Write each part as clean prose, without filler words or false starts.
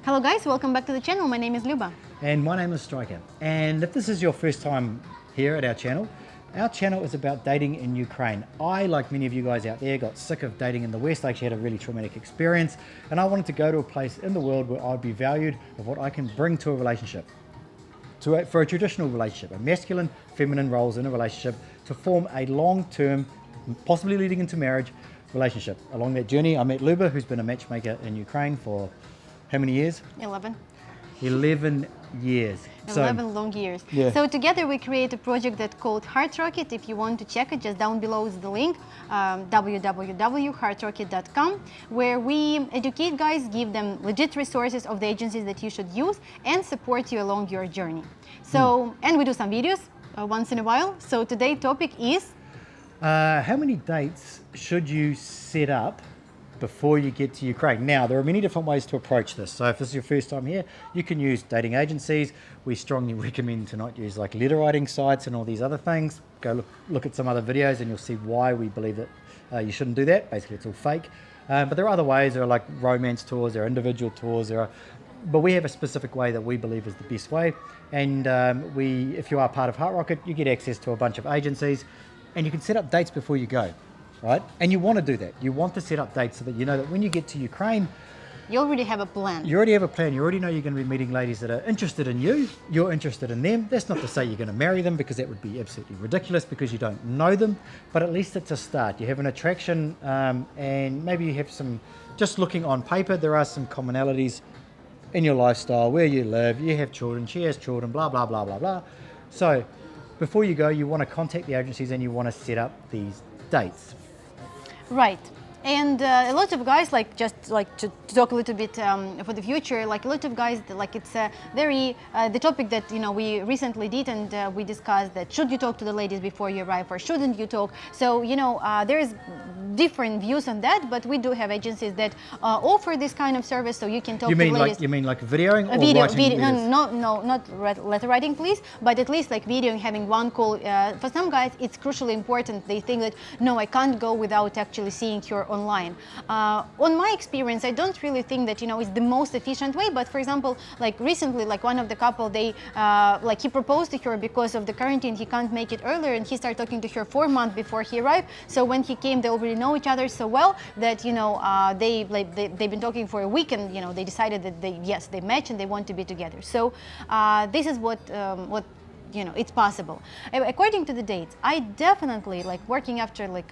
Hello guys, welcome back to the channel. My name is Luba. And my name is Striker. And if this is your first time here at our channel is about dating in Ukraine. I, like many of you guys out there, got sick of dating in the West. I actually had a really traumatic experience, and I wanted to go to a place in the world where I'd be valued of what I can bring to a relationship. For a traditional relationship, a masculine, feminine roles in a relationship, to form a long-term, possibly leading into marriage, relationship. Along that journey, I met Luba, who's been a matchmaker in Ukraine for how many years? 11 years. 11 long years. Yeah. So together we create a project that's called Heart Rocket. If you want to check it, just down below is the link, www.heartrocket.com, where we educate guys, give them legit resources of the agencies that you should use, and support you along your journey. So, and we do some videos once in a while. So today's topic is... how many dates should you set up before you get to Ukraine? Now, there are many different ways to approach this. So if this is your first time here, you can use dating agencies. We strongly recommend to not use like letter writing sites and all these other things. Go look at some other videos and you'll see why we believe that you shouldn't do that. Basically, it's all fake. But there are other ways. There are like romance tours, there are individual tours, but we have a specific way that we believe is the best way. And if you are part of Heart Rocket, you get access to a bunch of agencies and you can set up dates before you go. Right? And you want to do that. You want to set up dates so that you know that when you get to Ukraine, You already have a plan. You already have a plan. You already know you're going to be meeting ladies that are interested in you. You're interested in them. That's not to say you're going to marry them, because that would be absolutely ridiculous because you don't know them. But at least it's a start. You have an attraction, and maybe you have some, just looking on paper, there are some commonalities in your lifestyle, where you live, you have children, she has children, blah, blah, blah, blah, blah. So before you go, you want to contact the agencies and you want to set up these dates. Right. And a lot of guys, like, just like to talk a little bit for the future, like a lot of guys, like it's very, the topic that, you know, we recently did, and we discussed that should you talk to the ladies before you arrive or shouldn't you talk. So, you know, there's different views on that, but we do have agencies that offer this kind of service, so you can talk to ladies. You mean like videoing or video, writing letters? No, not letter writing, please, but at least like videoing, having one call. For some guys, it's crucially important. They think that, no, I can't go without actually seeing your online. On my experience, I don't really think that, you know, it's the most efficient way. But for example, like recently, like one of the couple, they like he proposed to her because of the quarantine. He can't make it earlier, and he started talking to her 4 months before he arrived. So when he came, they already know each other so well that, you know, they've been talking for a week, and, you know, they decided that they match and they want to be together. So this is what you know, it's possible. According to the dates, I definitely, like,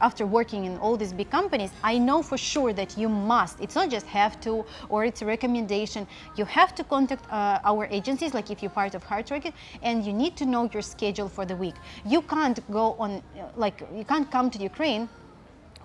after working in all these big companies, I know for sure that you must, it's not just have to, or it's a recommendation, you have to contact our agencies, like if you're part of Heart Rocket, and you need to know your schedule for the week. You can't go on, like, you can't come to Ukraine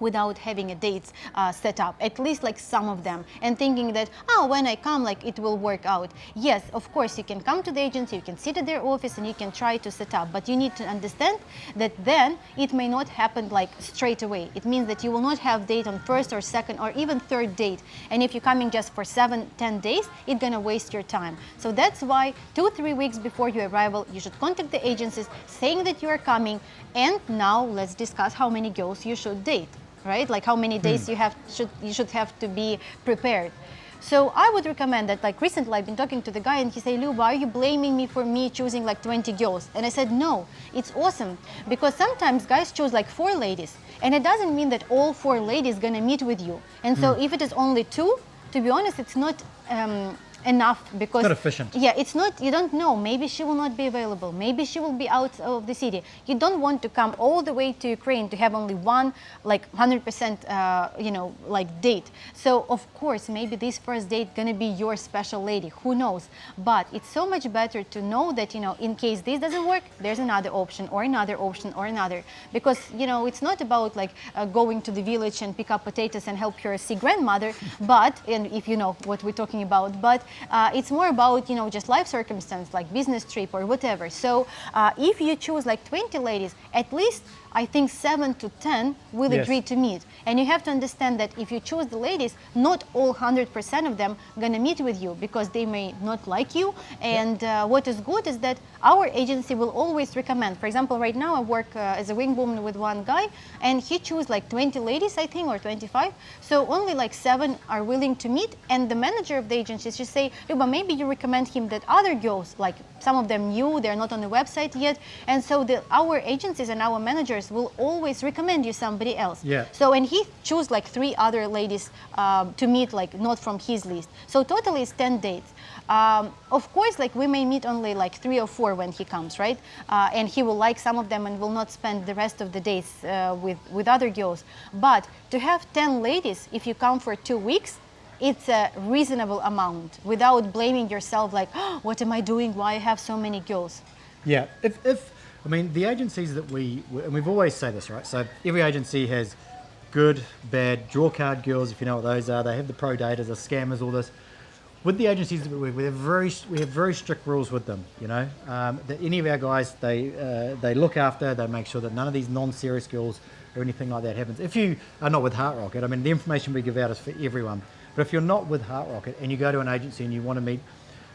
without having a dates set up, at least like some of them, and thinking that, oh, when I come, like, it will work out. Yes, of course, you can come to the agency, you can sit at their office, and you can try to set up, but you need to understand that then it may not happen like straight away. It means that you will not have date on first or second or even third date, and if you're coming just for 7-10 days, it's gonna waste your time. So that's why 2-3 weeks before your arrival, you should contact the agencies saying that you are coming, and now let's discuss how many girls you should date. Right? Like how many days you should have to be prepared. So I would recommend that, like recently I've been talking to the guy and he said, Luba, are you blaming me for me choosing like 20 girls? And I said, no, it's awesome, because sometimes guys choose like 4 ladies, and it doesn't mean that all 4 ladies gonna meet with you. And so if it is only 2, to be honest, it's not enough, because it's not efficient. Yeah, it's not, you don't know, maybe she will not be available, maybe she will be out of the city. You don't want to come all the way to Ukraine to have only one, like 100% you know, like date. So of course maybe this first date gonna be your special lady, who knows. But it's so much better to know that, you know, in case this doesn't work, there's another option or another option or another. Because, you know, it's not about like going to the village and pick up potatoes and help her see grandmother, but, and if you know what we're talking about, but it's more about, you know, just life circumstance, like business trip or whatever. So if you choose like 20 ladies, at least I think 7 to 10 will agree to meet. And you have to understand that if you choose the ladies, not all 100% of them gonna meet with you, because they may not like you. And what is good is that our agency will always recommend. For example, right now I work as a wing woman with one guy, and he chose like 20 ladies, I think, or 25. So only like 7 are willing to meet. And the manager of the agency, she said, say, Luba, maybe you recommend him that other girls, like some of them new, they're not on the website yet. And so our agencies and our managers will always recommend you somebody else. Yeah. So, and he chose like 3 other ladies to meet, like not from his list. So totally it's 10 dates. Of course, like we may meet only like 3 or 4 when he comes, right? And he will like some of them and will not spend the rest of the days with other girls. But to have 10 ladies, if you come for 2 weeks, it's a reasonable amount without blaming yourself like, oh, what am I doing? Why I have so many girls? Yeah, I mean, the agencies that and we've always say this, right? So every agency has good, bad, draw card girls, if you know what those are. They have the pro daters, the scammers, all this. With the agencies that we work with, we have very strict rules with them, you know. That any of our guys, they look after, they make sure that none of these non-serious girls or anything like that happens. If you are not with Heart Rocket, I mean, the information we give out is for everyone. But if you're not with Heart Rocket and you go to an agency and you want to meet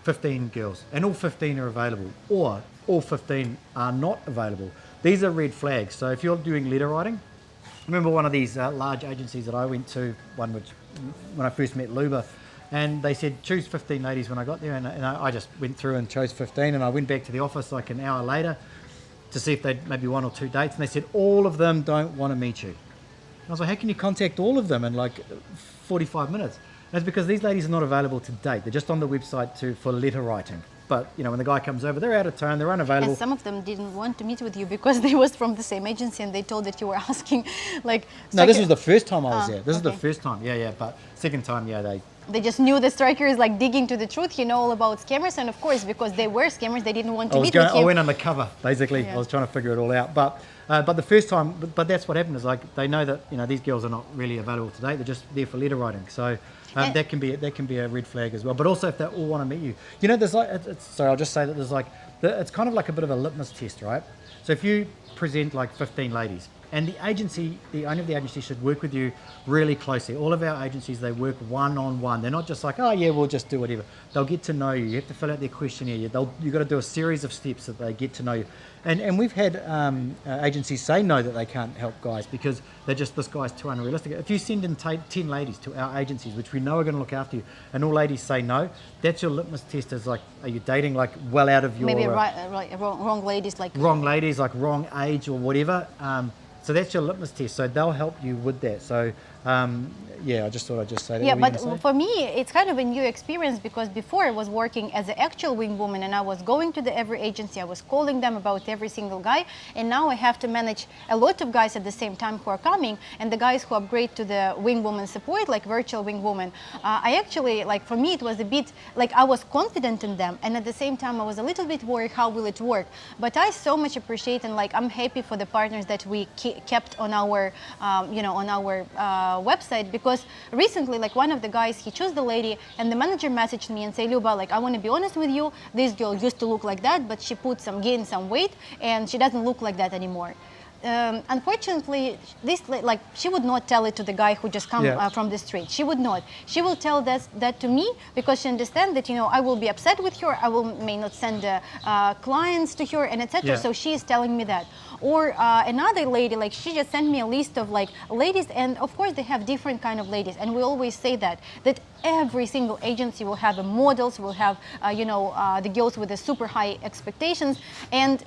15 girls and all 15 are available, or all 15 are not available, these are red flags. So if you're doing letter writing, remember one of these large agencies that I went to, when I first met Luba, and they said choose 15 ladies when I got there, and I just went through and chose 15, and I went back to the office like an hour later to see if they'd maybe 1 or 2 dates, and they said all of them don't want to meet you. And I was like, how can you contact all of them in like 45 minutes? And it's because these ladies are not available to date. They're just on the website for letter writing. But you know, when the guy comes over, they're out of town, they're unavailable. And some of them didn't want to meet with you because they was from the same agency and they told that you were asking like... No, this was the first time I was there. This is the okay. first time, yeah. But second time, yeah, they just knew the striker is like digging to the truth. He know all about scammers, and of course, because they were scammers, they didn't want to meet with him. I went undercover, basically. Yeah. I was trying to figure it all out. But the first time, but that's what happened is like they know that these girls are not really available today. They're just there for letter writing. So that can be a red flag as well. But also if they all want to meet you, there's like sorry, I'll just say that there's like it's kind of like a bit of a litmus test, right? So if you present like 15 ladies. And the owner of the agency should work with you really closely. All of our agencies, they work one-on-one. They're not just like, oh yeah, we'll just do whatever. They'll get to know you. You have to fill out their questionnaire. You've got to do a series of steps that they get to know you. And we've had agencies say no, that they can't help guys because this guy's too unrealistic. If you send in 10 ladies to our agencies, which we know are going to look after you, and all ladies say no, that's your litmus test. Is like, are you dating like well out of your... Maybe wrong ladies like... Wrong ladies, like wrong age or whatever. So that's your litmus test. So they'll help you with that. So I just thought I'd just say that. Yeah, but for me, it's kind of a new experience because before I was working as an actual wing woman and I was going to every agency, I was calling them about every single guy, and now I have to manage a lot of guys at the same time who are coming, and the guys who upgrade to the wing woman support, like virtual wing woman. I actually, like for me, it was a bit, like I was confident in them, and at the same time I was a little bit worried how will it work. But I so much appreciate and like I'm happy for the partners that we kept on our, website, because recently, like one of the guys, he chose the lady, and the manager messaged me and say, Luba, like I want to be honest with you, this girl used to look like that, but she gained some weight, and she doesn't look like that anymore. Unfortunately, she would not tell it to the guy who just come from the street. She would not. She will tell that to me because she understands that I will be upset with her. I may not send clients to her and etc. Yeah. So she is telling me that. Or another lady, like she just sent me a list of like ladies, and of course they have different kind of ladies, and we always say that every single agency will have models, will have the girls with the super high expectations, and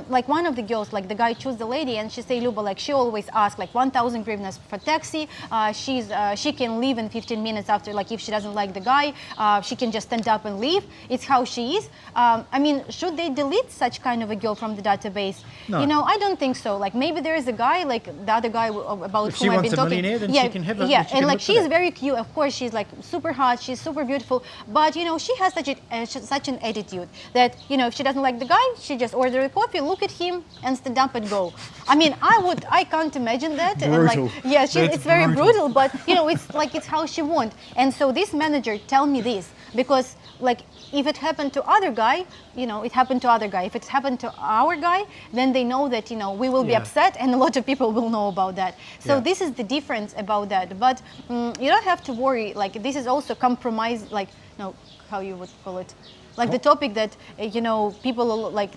like one of the girls, like the guy chose the lady, and she say, Luba, like she always asks like 1,000 hryvnias for taxi. She can leave in 15 minutes after, like if she doesn't like the guy, she can just stand up and leave. It's how she is. I mean, should they delete such kind of a girl from the database? No. I don't think so. Like maybe there is a guy, like the other guy about if whom I've been talking. If she wants a millionaire, then she can have it. Yeah, and like she's very cute. Of course, she's like super hot. She's super beautiful. But she has such an attitude that if she doesn't like the guy, she just order a coffee, look at him, and stand up and go. I mean, I can't imagine that. Brutal. And like, it's very brutal. But it's how she wants. And so this manager tell me this because like if it happened to other guy, it happened to other guy. If it's happened to our guy, then they know that we will be upset, and a lot of people will know about that. So this is the difference about that. But you don't have to worry. Like this is also compromise. Like no, how you would call it, like the topic that you know, people like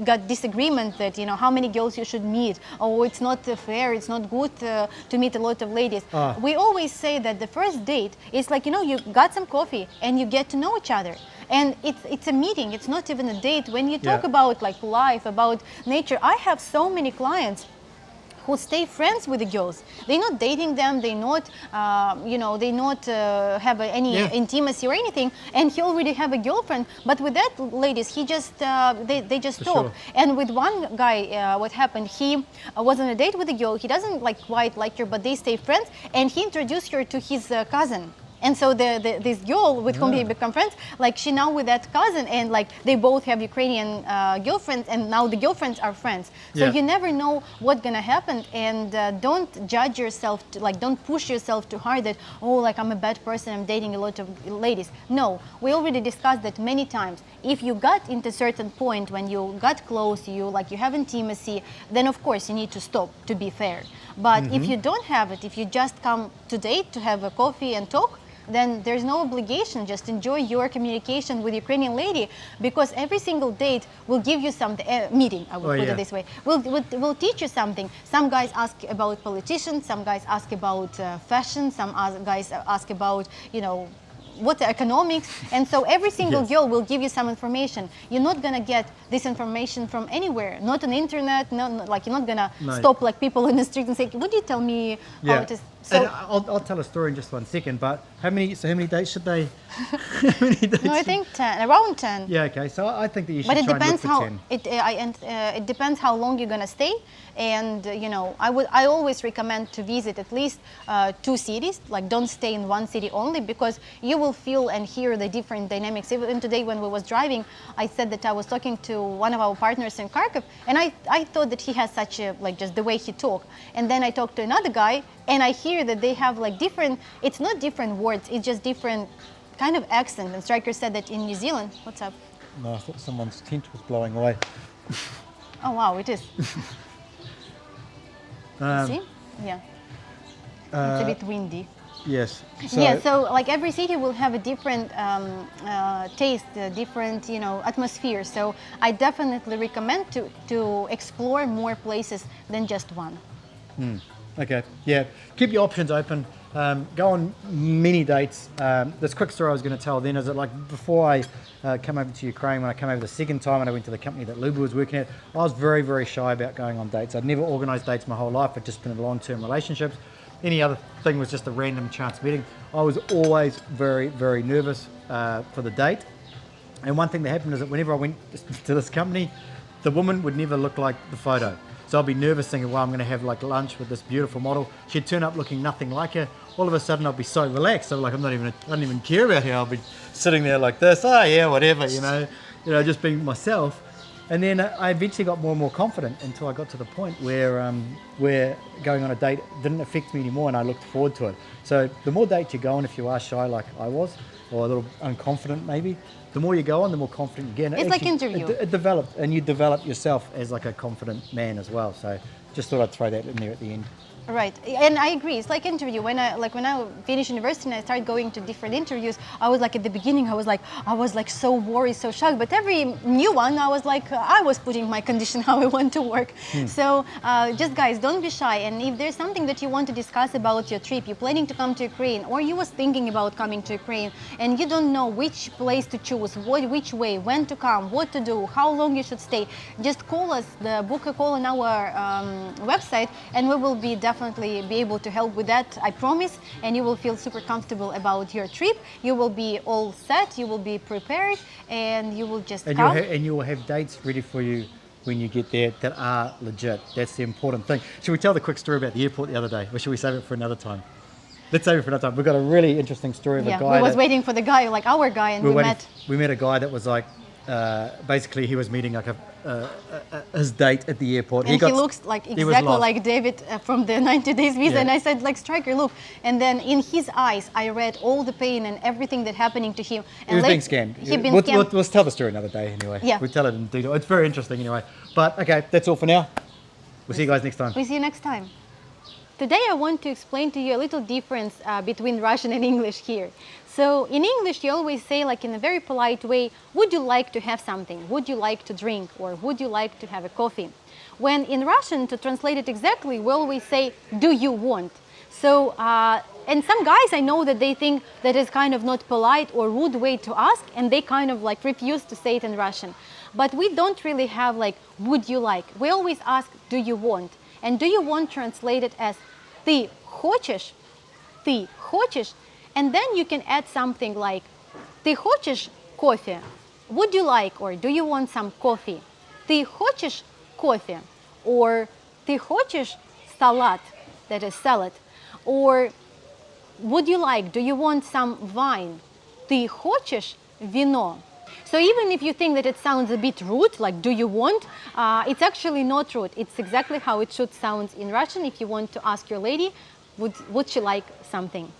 got disagreement that, you know, how many girls you should meet. Oh, it's not fair, it's not good to meet a lot of ladies. We always say that the first date is like, you know, you got some coffee and you get to know each other. And it's a meeting, it's not even a date. When you talk about like life, about nature, I have so many clients who stay friends with the girls. They're not dating them, they not, you know, they not have any intimacy or anything, and he already have a girlfriend. But with that ladies, he just, they just talk. Sure. And with one guy, what happened, he was on a date with a girl, he doesn't like quite like her, but they stay friends, and he introduced her to his cousin. And so this girl with whom he become friends, like she now with that cousin, and like they both have Ukrainian girlfriends, and now the girlfriends are friends. So you never know what's gonna happen, and don't judge yourself, like don't push yourself too hard that, oh, like I'm a bad person, I'm dating a lot of ladies. No, we already discussed that many times. If you got into a certain point when you got close, you have intimacy, then of course you need to stop, to be fair. But if you don't have it, if you just come to date to have a coffee and talk, then there's no obligation. Just enjoy your communication with Ukrainian lady, because every single date will give you something, meeting, I would put it this way, will teach you something. Some guys ask about politicians, some guys ask about fashion, some guys ask about, you know, what the economics, and so every single girl will give you some information. You're not gonna get this information from anywhere, not on the internet, not like you're not gonna stop like people in the street and say, would you tell me how it is? So and I'll tell a story in just 1 second, but how many dates should they? How many dates no, I think 10, around 10. Yeah, okay. So I think that you should but it try depends and look for 10. it depends how long you're gonna stay, and you know, I always recommend to visit at least 2 cities. Like don't stay in one city only, because you will feel and hear the different dynamics. Even today when we was driving, I said that I was talking to one of our partners in Kharkiv, and I thought that he has such a, like, just the way he talk, and then I talked to another guy, and I hear that they have like different, it's not different words, it's just different kind of accent. And Striker said that in New Zealand, what's up? No, I thought someone's tent was blowing away. Oh wow, it is. See? Yeah. It's a bit windy. Yes. So like every city will have a different taste, different, you know, atmosphere. So I definitely recommend to explore more places than just one. Okay, yeah. Keep your options open. Go on many dates. This quick story I was going to tell then is that, like, before I came over to Ukraine, when I came over the second time and I went to the company that Luba was working at, I was very, very shy about going on dates. I'd never organised dates my whole life. I'd just been in long-term relationships. Any other thing was just a random chance meeting. I was always very, very nervous for the date. And one thing that happened is that whenever I went to this company, the woman would never look like the photo. So I'll be nervous thinking, well, I'm going to have like lunch with this beautiful model. She'd turn up looking nothing like her. All of a sudden, I'll be so relaxed. I'm like, I don't even care about her. I'll be sitting there like this. Oh yeah, whatever, you know, just being myself. And then I eventually got more and more confident until I got to the point where going on a date didn't affect me anymore, and I looked forward to it. So the more dates you go on, if you are shy like I was, or a little unconfident maybe, the more you go on, the more confident you get. It's like interview. It developed, and you develop yourself as like a confident man as well. So just thought I'd throw that in there at the end. Right, and I agree. It's like interview. When I finished university and I started going to different interviews, I was like at the beginning, I was like so worried, so shocked. But every new one, I was like, I was putting my condition how I want to work. So just guys, don't be shy. And if there's something that you want to discuss about your trip, you're planning to come to Ukraine, or you was thinking about coming to Ukraine, and you don't know which place to choose, which way, when to come, what to do, how long you should stay, just call us, book a call on our website, and we will be definitely be able to help with that, I promise, and you will feel super comfortable about your trip. You will be all set, you will be prepared, and you will just come. And you will have dates ready for you when you get there that are legit. That's the important thing. Should we tell the quick story about the airport the other day, or should we save it for another time? Let's save it for another time. We've got a really interesting story of a guy. We was waiting for the guy, like our guy, and we met a guy that was like, basically he was meeting like his date at the airport. And he looks like exactly like David from the 90 Days Visa. And I said, like, Striker, look. And then in his eyes, I read all the pain and everything that happening to him. And he was being scammed. We'll tell the story another day anyway. Yeah. We'll tell it in detail. It's very interesting anyway. But okay, that's all for now. We'll see you guys next time. We'll see you next time. Today I want to explain to you a little difference between Russian and English here. So in English, you always say, like in a very polite way, would you like to have something? Would you like to drink? Or would you like to have a coffee? When in Russian, to translate it exactly, we always say, do you want? So, and some guys, I know that they think that is kind of not polite or rude way to ask, and they kind of like refuse to say it in Russian. But we don't really have like, would you like? We always ask, do you want? And do you want translated as ты хочешь? Ты хочешь? And then you can add something like, ты хочешь кофе? Would you like, or do you want some coffee? Ты хочешь кофе? Or ты хочешь салат? That is salad. Or would you like, do you want some wine? Ты хочешь вино? So even if you think that it sounds a bit rude, like do you want, it's actually not rude. It's exactly how it should sound in Russian if you want to ask your lady, would she like something?